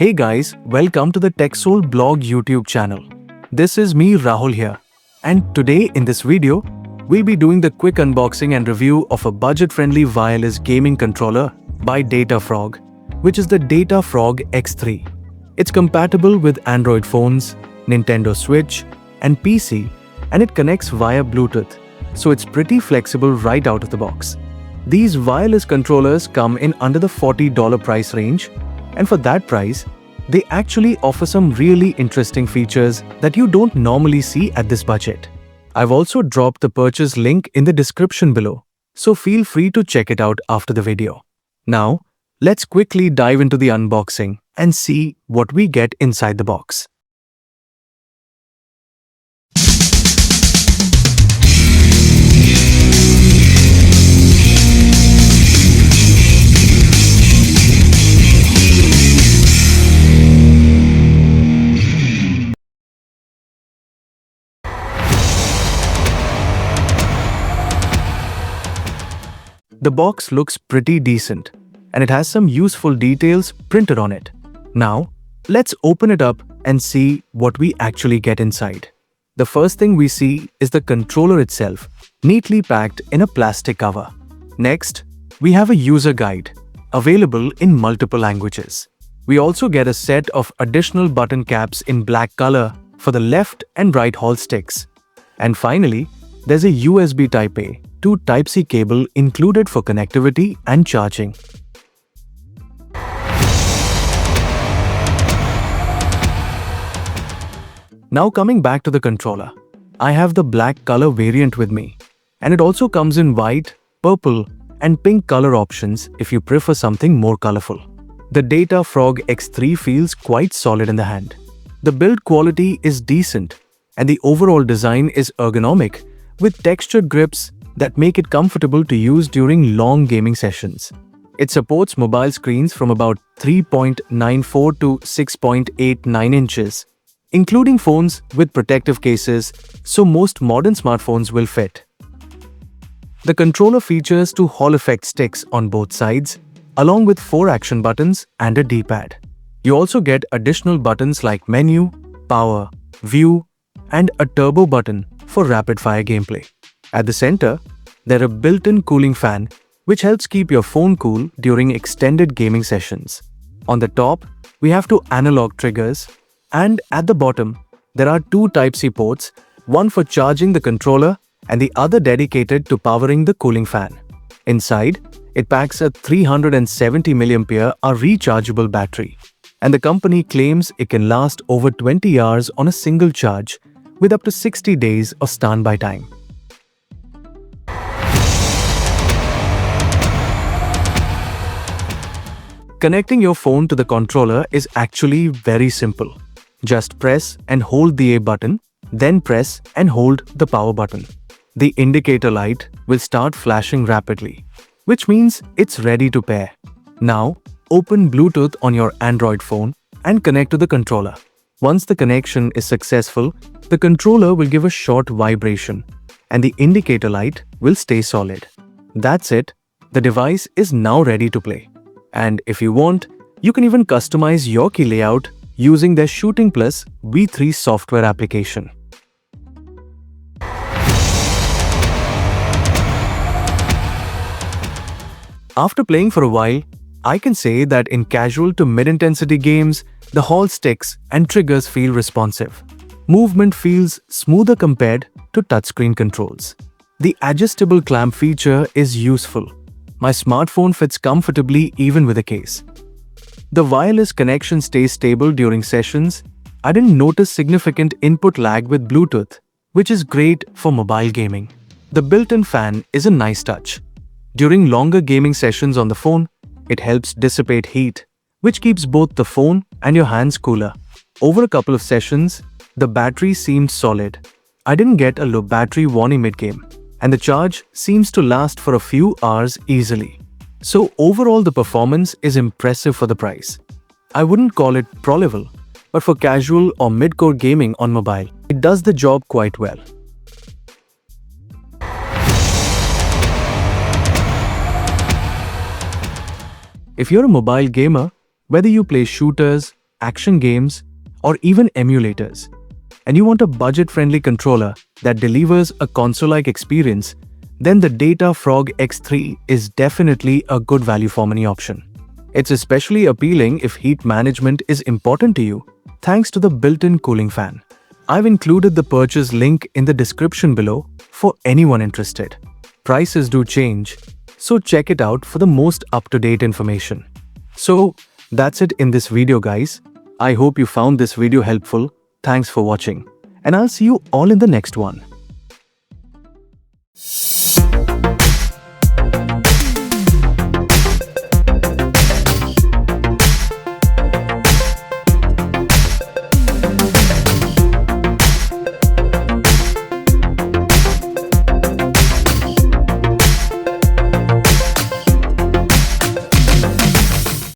Hey guys, welcome to the TechSole blog YouTube channel. This is me Rahul here, and today in this video, we'll be doing the quick unboxing and review of a budget-friendly wireless gaming controller by DataFrog, which is the DataFrog X3. It's compatible with Android phones, Nintendo Switch, and PC, and it connects via Bluetooth, so it's pretty flexible right out of the box. These wireless controllers come in under the $40 price range, and for that price, they actually offer some really interesting features that you don't normally see at this budget. I've also dropped the purchase link in the description below, so feel free to check it out after the video. Now, let's quickly dive into the unboxing and see what we get inside the box. The box looks pretty decent, and it has some useful details printed on it. Now, let's open it up and see what we actually get inside. The first thing we see is the controller itself, neatly packed in a plastic cover. Next, we have a user guide, available in multiple languages. We also get a set of additional button caps in black color for the left and right Hall sticks. And finally, there's a USB Type-A to Type-C cable included for connectivity and charging. Now coming back to the controller, I have the black color variant with me, and it also comes in white, purple, and pink color options if you prefer something more colorful. The DataFrog X3 feels quite solid in the hand. The build quality is decent, and the overall design is ergonomic with textured grips that make it comfortable to use during long gaming sessions. It supports mobile screens from about 3.94 to 6.89 inches, including phones with protective cases, so most modern smartphones will fit. The controller features two Hall effect sticks on both sides, along with 4 action buttons and a D-pad. You also get additional buttons like menu, power, view, and a turbo button for rapid-fire gameplay. At the center, there is a built-in cooling fan which helps keep your phone cool during extended gaming sessions. On the top, we have 2 analog triggers, and at the bottom, there are 2 Type-C ports, one for charging the controller and the other dedicated to powering the cooling fan. Inside, it packs a 370 mAh rechargeable battery, and the company claims it can last over 20 hours on a single charge with up to 60 days of standby time. Connecting your phone to the controller is actually very simple. Just press and hold the A button, then press and hold the power button. The indicator light will start flashing rapidly, which means it's ready to pair. Now, open Bluetooth on your Android phone and connect to the controller. Once the connection is successful, the controller will give a short vibration, and the indicator light will stay solid. That's it. The device is now ready to play. And if you want, you can even customize your key layout using their Shooting Plus V3 software application. After playing for a while, I can say that in casual to mid-intensity games, the Hall sticks and triggers feel responsive. Movement feels smoother compared to touchscreen controls. The adjustable clamp feature is useful. My smartphone fits comfortably even with a case. The wireless connection stays stable during sessions. I didn't notice significant input lag with Bluetooth, which is great for mobile gaming. The built-in fan is a nice touch. During longer gaming sessions on the phone, it helps dissipate heat, which keeps both the phone and your hands cooler. Over a couple of sessions, the battery seemed solid. I didn't get a low battery warning mid-game, and the charge seems to last for a few hours easily. So overall, the performance is impressive for the price. I wouldn't call it pro-level, but for casual or mid-core gaming on mobile, it does the job quite well. If you're a mobile gamer, whether you play shooters, action games, or even emulators, and you want a budget-friendly controller that delivers a console-like experience, then the Data Frog X3 is definitely a good value for money option. It's especially appealing if heat management is important to you, thanks to the built-in cooling fan. I've included the purchase link in the description below for anyone interested. Prices do change, so check it out for the most up-to-date information. So, that's it in this video, guys. I hope you found this video helpful. Thanks for watching, and I'll see you all in the next one.